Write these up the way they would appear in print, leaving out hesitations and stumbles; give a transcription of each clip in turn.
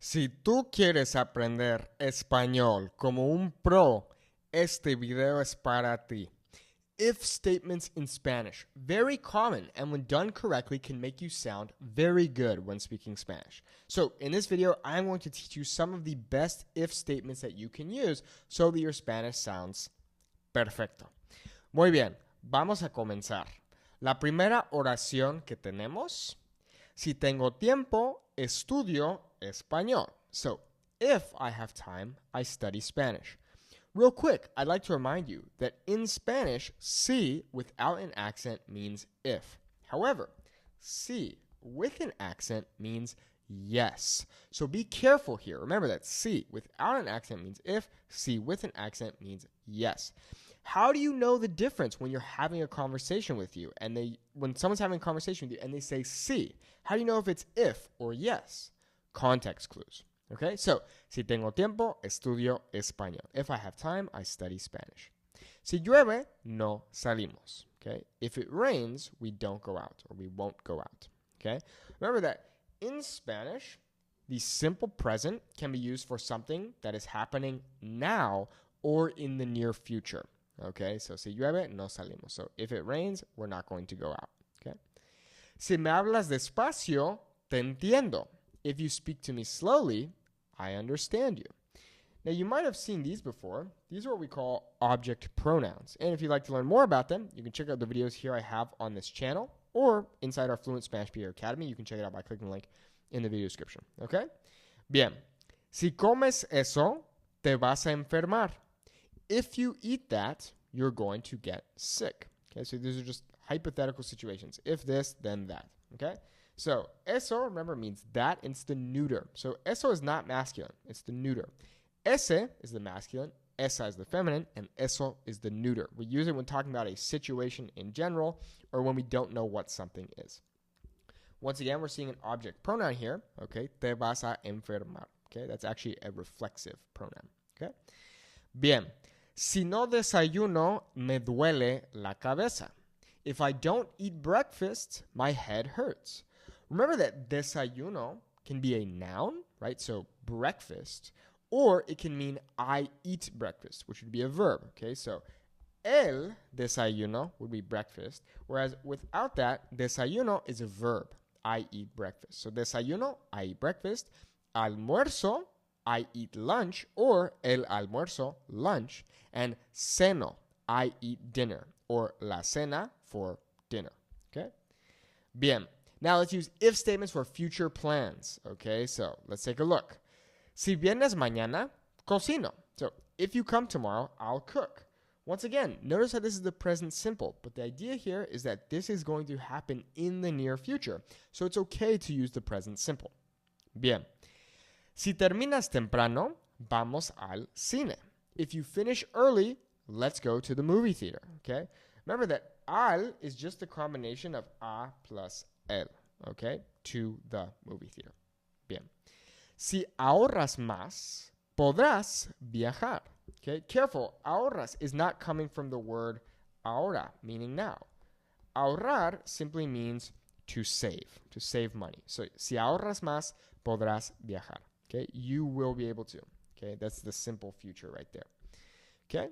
Si tú quieres aprender español como un pro, este video es para ti. If statements in Spanish, very common, and when done correctly can make you sound very good when speaking Spanish. So in this video, I'm going to teach you some of the best if statements that you can use so that your Spanish sounds perfecto. Muy bien, vamos a comenzar. La primera oración que tenemos: si tengo tiempo, estudio español. So, if I have time, I study Spanish. Real quick, I'd like to remind you that in Spanish, si without an accent means if. However, si with an accent means yes. So be careful here. Remember that si without an accent means if, si with an accent means yes. How do you know the difference when you're having a conversation with you and when someone's having a conversation with you and they say si? How do you know if it's if or yes? Context clues. Okay, so si tengo tiempo, estudio español. If I have time, I study Spanish. Si llueve, no salimos. Okay, if it rains, we don't go out or we won't go out. Okay, remember that in Spanish, the simple present can be used for something that is happening now or in the near future. Okay, so si llueve, no salimos. So if it rains, we're not going to go out. Okay, si me hablas despacio, te entiendo. If you speak to me slowly, I understand you. Now, you might have seen these before. These are what we call object pronouns. And if you'd like to learn more about them, you can check out the videos here I have on this channel or inside our Fluent Spanish Speaker Academy. You can check it out by clicking the link in the video description. Okay? Bien. Si comes eso, te vas a enfermar. If you eat that, you're going to get sick. Okay, so these are just hypothetical situations. If this, then that. Okay? So, eso, remember, means that, and it's the neuter. So, eso is not masculine. It's the neuter. Ese is the masculine, esa is the feminine, and eso is the neuter. We use it when talking about a situation in general or when we don't know what something is. Once again, we're seeing an object pronoun here. Okay, te vas a enfermar. Okay, that's actually a reflexive pronoun. Okay, bien. Si no desayuno, me duele la cabeza. If I don't eat breakfast, my head hurts. Remember that desayuno can be a noun, right? So breakfast, or it can mean I eat breakfast, which would be a verb. Okay, so el desayuno would be breakfast, whereas without that, desayuno is a verb. I eat breakfast. So desayuno, I eat breakfast. Almuerzo, I eat lunch, or el almuerzo, lunch. And ceno, I eat dinner, or la cena for dinner. Okay? Bien. Now let's use if statements for future plans. Okay, so let's take a look. Si vienes mañana, cocino. So if you come tomorrow, I'll cook. Once again, notice how this is the present simple, but the idea here is that this is going to happen in the near future. So it's okay to use the present simple. Bien. Si terminas temprano, vamos al cine. If you finish early, let's go to the movie theater. Okay? Remember that al is just a combination of a plus el. Okay? To the movie theater. Bien. Si ahorras más, podrás viajar. Okay? Careful. Ahorras is not coming from the word ahora, meaning now. Ahorrar simply means to save money. So, si ahorras más, podrás viajar. Okay? You will be able to. Okay? That's the simple future right there. Okay?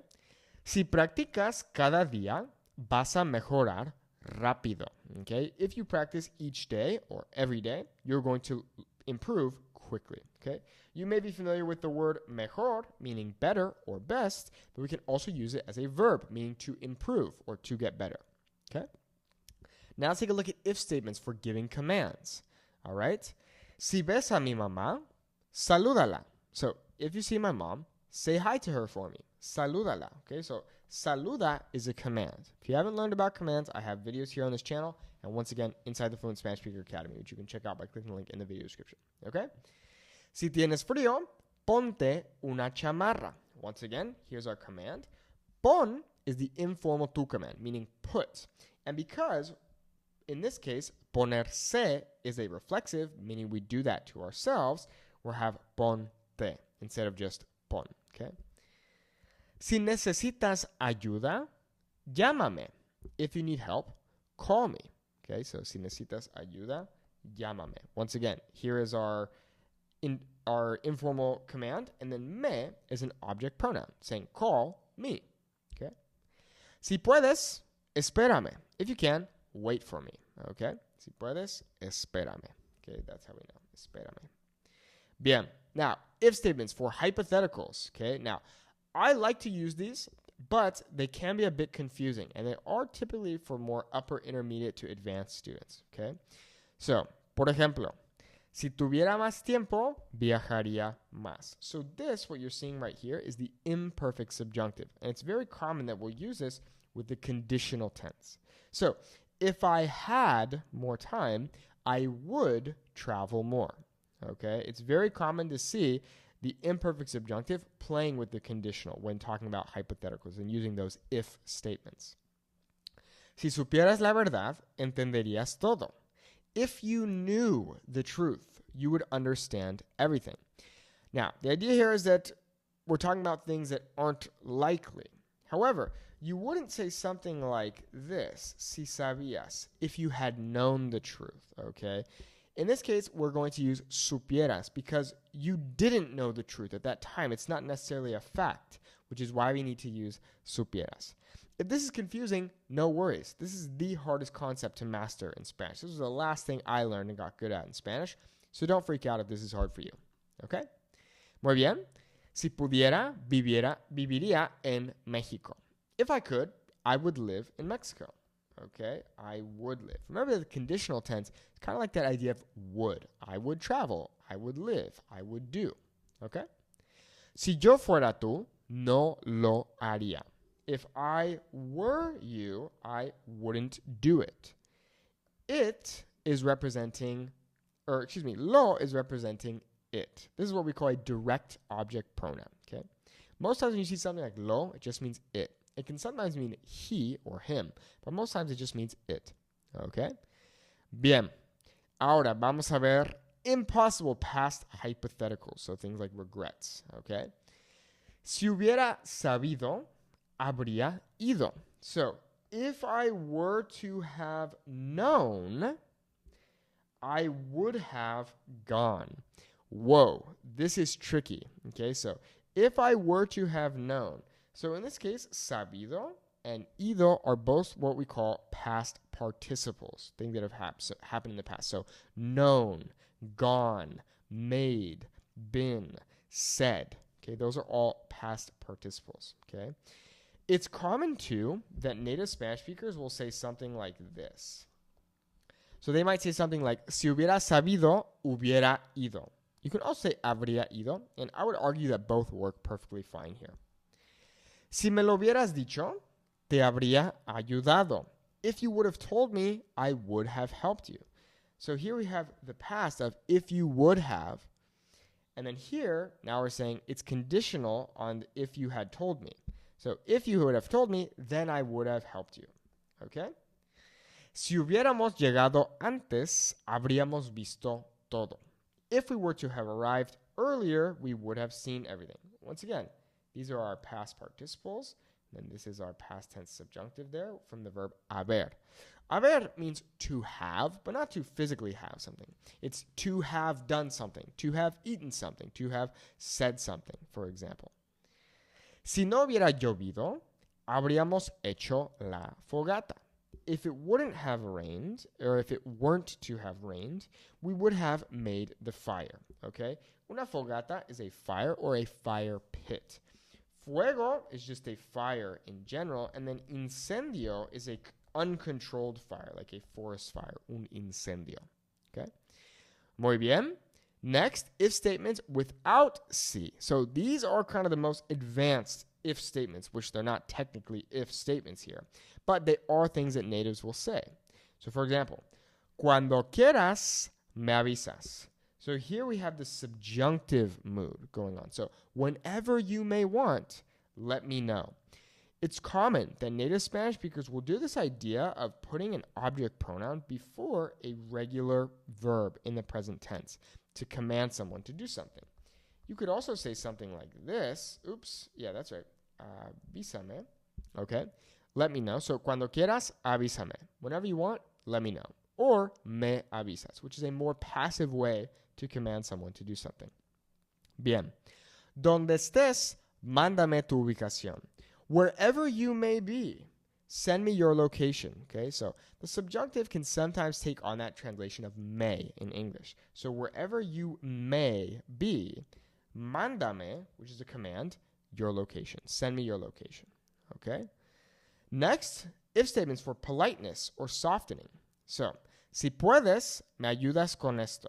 Si practicas cada día, vas a mejorar rápido. Okay? If you practice each day or every day, you're going to improve quickly. Okay? You may be familiar with the word mejor, meaning better or best, but we can also use it as a verb, meaning to improve or to get better. Okay? Now let's take a look at if statements for giving commands. All right? Si ves a mi mamá, salúdala. So if you see my mom, say hi to her for me. Salúdala. Okay, so saluda is a command. If you haven't learned about commands, I have videos here on this channel, and once again, inside the Fluent Spanish Speaker Academy, which you can check out by clicking the link in the video description. Okay? Si tienes frío, ponte una chamarra. Once again, here's our command. Pon is the informal tu command, meaning put. And because, in this case, ponerse is a reflexive, meaning we do that to ourselves, we'll have ponte instead of just pon. Okay? Si necesitas ayuda, llámame. If you need help, call me. Okay, so si necesitas ayuda, llámame. Once again, here is our our informal command, and then me is an object pronoun, saying call me. Okay? Si puedes, espérame. If you can, wait for me. Okay? Si puedes, espérame. Okay, that's how we know. Espérame. Bien. Now, if statements for hypotheticals. Okay? Now, I like to use these, but they can be a bit confusing, and they are typically for more upper intermediate to advanced students. Okay? So, por ejemplo, si tuviera más tiempo, viajaría más. So this, what you're seeing right here, is the imperfect subjunctive. And it's very common that we'll use this with the conditional tense. So if I had more time, I would travel more. Okay? It's very common to see the imperfect subjunctive playing with the conditional when talking about hypotheticals and using those if statements. Si supieras la verdad, entenderías todo. If you knew the truth, you would understand everything. Now, the idea here is that we're talking about things that aren't likely. However, you wouldn't say something like this, si sabías, if you had known the truth, okay? In this case, we're going to use supieras because you didn't know the truth at that time. It's not necessarily a fact, which is why we need to use supieras. If this is confusing, no worries. This is the hardest concept to master in Spanish. This was the last thing I learned and got good at in Spanish. So don't freak out if this is hard for you. Okay? Muy bien. Si pudiera, viviría en México. If I could, I would live in Mexico. Okay? I would live. Remember the conditional tense. It's kind of like that idea of would. I would travel. I would live. I would do. Okay? Si yo fuera tú, no lo haría. If I were you, I wouldn't do it. It is representing, lo is representing it. This is what we call a direct object pronoun, okay? Most times when you see something like lo, it just means it. It can sometimes mean he or him, but most times it just means it, okay? Bien. Ahora vamos a ver impossible past hypotheticals, so things like regrets, okay? Si hubiera sabido, habría ido. So, if I were to have known, I would have gone. Whoa, this is tricky. Okay, so if I were to have known. So in this case, sabido and ido are both what we call past participles, things that have happened in the past. So known, gone, made, been, said. Okay, those are all past participles. Okay. It's common, too, that native Spanish speakers will say something like this. So they might say something like, si hubiera sabido, hubiera ido. You can also say habría ido, and I would argue that both work perfectly fine here. Si me lo hubieras dicho, te habría ayudado. If you would have told me, I would have helped you. So here we have the past of if you would have. And then here, now we're saying it's conditional on if you had told me. So if you would have told me, then I would have helped you. Okay? Si hubiéramos llegado antes, habríamos visto todo. If we were to have arrived earlier, we would have seen everything. Once again, these are our past participles. And this is our past tense subjunctive there from the verb haber. Haber means to have, but not to physically have something. It's to have done something, to have eaten something, to have said something, for example. Si no hubiera llovido, habríamos hecho la fogata. If it wouldn't have rained, or if it weren't to have rained, we would have made the fire, okay? Una fogata is a fire or a fire pit. Fuego is just a fire in general, and then incendio is a uncontrolled fire, like a forest fire, un incendio, okay? Muy bien. Next, if statements without si. So these are kind of the most advanced if statements, which they're not technically if statements here, but they are things that natives will say. So for example, cuando quieras, me avisas. So here we have the subjunctive mood going on. So whenever you may want, let me know. It's common that native Spanish speakers will do this idea of putting an object pronoun before a regular verb in the present tense to command someone to do something. You could also say something like this. Oops. Yeah, that's right. Avísame. Okay. Let me know. So, cuando quieras, avísame. Whenever you want, let me know. Or me avisas, which is a more passive way to command someone to do something. Bien. Donde estés, mándame tu ubicación. Wherever you may be, send me your location. Okay, so the subjunctive can sometimes take on that translation of may in English. So wherever you may be, mándame, which is a command, your location. Send me your location. Okay? Next, if statements for politeness or softening. So, si puedes, me ayudas con esto.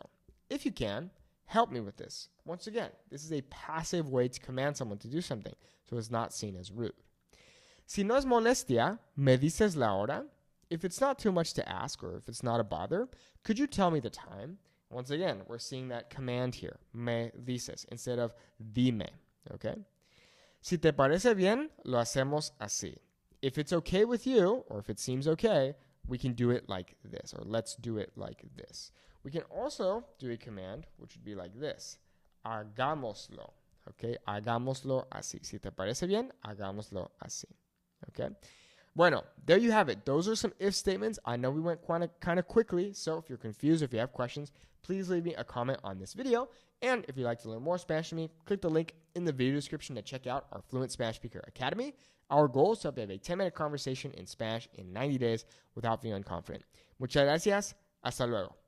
If you can, help me with this. Once again, this is a passive way to command someone to do something, so it's not seen as rude. Si no es molestia, me dices la hora. If it's not too much to ask, or if it's not a bother, could you tell me the time? Once again, we're seeing that command here, me dices, instead of dime, okay? Si te parece bien, lo hacemos así. If it's okay with you, or if it seems okay, we can do it like this, or let's do it like this. We can also do a command, which would be like this. Hagámoslo, okay? Hagámoslo así. Si te parece bien, hagámoslo así, okay? Bueno, there you have it. Those are some if statements. I know we went kind of quickly, so if you're confused, if you have questions, please leave me a comment on this video. And if you'd like to learn more Spanish from me, click the link in the video description to check out our Fluent Spanish Speaker Academy. Our goal is to have a 10-minute conversation in Spanish in 90 days without feeling unconfident. Muchas gracias. Hasta luego.